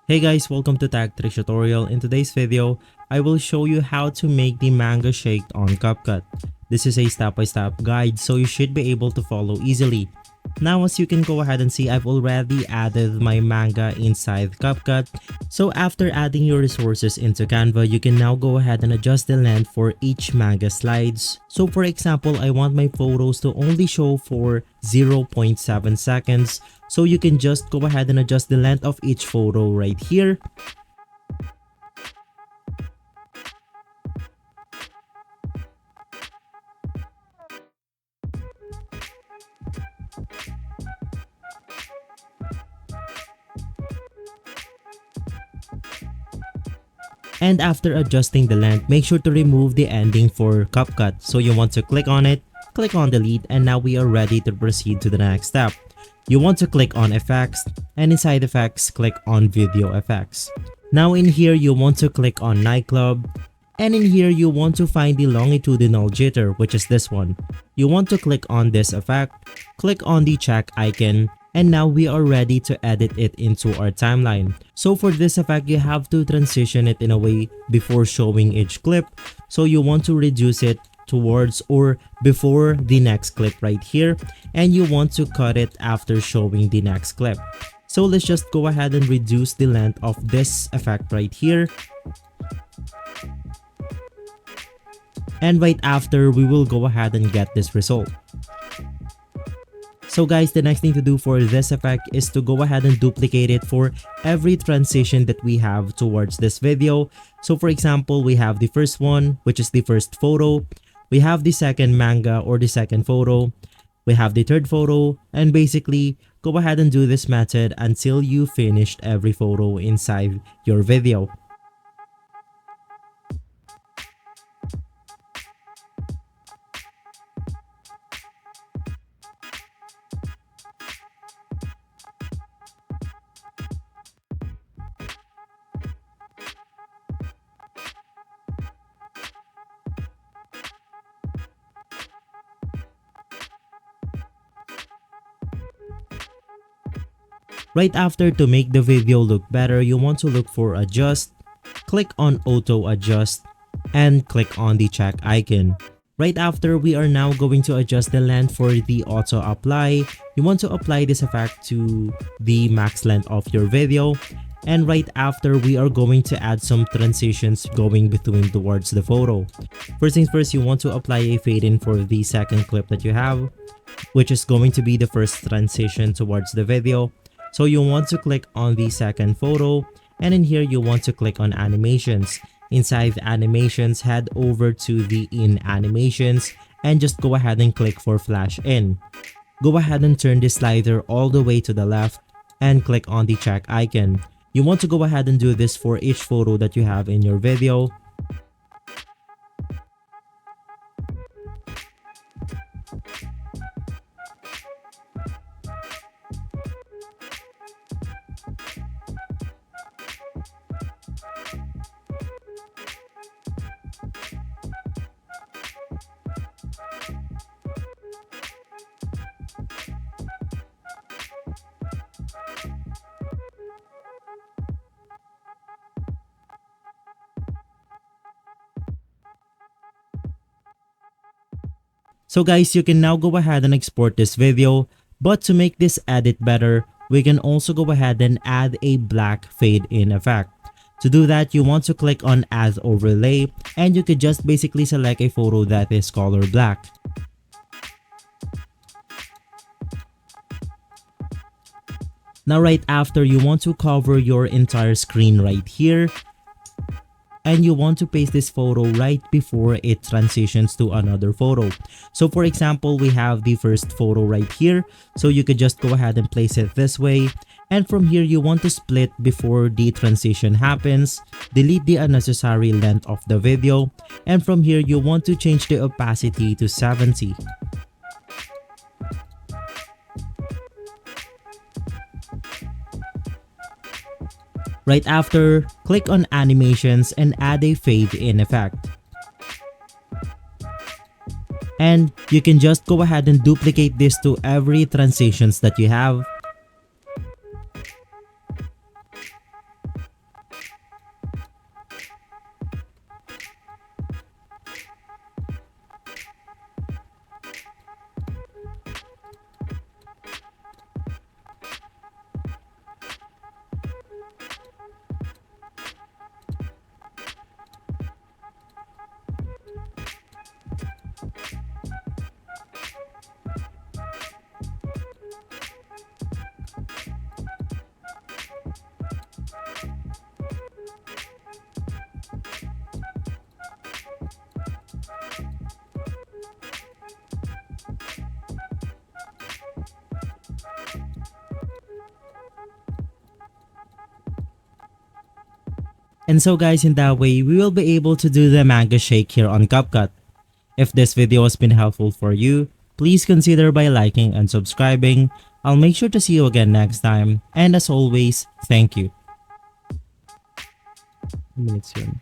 Hey guys, welcome to Tag Trick Tutorial. In today's video, I will show you how to make the manga shake on CapCut. This is a step-by-step guide, so you should be able to follow easily. Now, as you can go ahead and see, I've already added my manga inside CapCut. So after adding your resources into Canva, you can now go ahead and adjust the length for each manga slides. So for example, I want my photos to only show for 0.7 seconds. So you can just go ahead and adjust the length of each photo right here. And after adjusting the length, make sure to remove the ending for CapCut. So you want to click on it, click on delete, and now we are ready to proceed to the next step. You want to click on effects, and inside effects, click on video effects. Now in here, you want to click on nightclub, and in here you want to find the longitudinal jitter, which is this one. You want to click on this effect, click on the check icon, and now we are ready to edit it into our timeline. So for this effect, you have to transition it in a way before showing each clip. So you want to reduce it towards or before the next clip right here, and you want to cut it after showing the next clip. So let's just go ahead and reduce the length of this effect right here. And right after, we will go ahead and get this result. So guys, the next thing to do for this effect is to go ahead and duplicate it for every transition that we have towards this video. So for example, we have the first one, which is the first photo. We have the second manga or the second photo. We have the third photo, and basically go ahead and do this method until you finished every photo inside your video. Right after, to make the video look better, you want to look for adjust, click on auto adjust, and click on the check icon. Right after, we are now going to adjust the length for the auto apply. You want to apply this effect to the max length of your video. And right after, we are going to add some transitions going between towards the photo. First things first, you want to apply a fade in for the second clip that you have, which is going to be the first transition towards the video. So you want to click on the second photo, and in here you want to click on animations. Inside the animations, head over to the in animations and just go ahead and click for flash in. Go ahead and turn the slider all the way to the left and click on the check icon. You want to go ahead and do this for each photo that you have in your video. So guys, you can now go ahead and export this video, but to make this edit better, we can also go ahead and add a black fade in effect. To do that, you want to click on add overlay, and you could just basically select a photo that is color black. Now right after, you want to cover your entire screen right here, and you want to paste this photo right before it transitions to another photo. So for example, we have the first photo right here, so you could just go ahead and place it this way, and from here you want to split before the transition happens, delete the unnecessary length of the video, and from here you want to change the opacity to 70. Right after, click on animations and add a fade in effect. And you can just go ahead and duplicate this to every transitions that you have. And so guys, in that way, we will be able to do the manga shake here on CapCut. If this video has been helpful for you, please consider by liking and subscribing. I'll make sure to see you again next time. And as always, thank you. Minutes yun.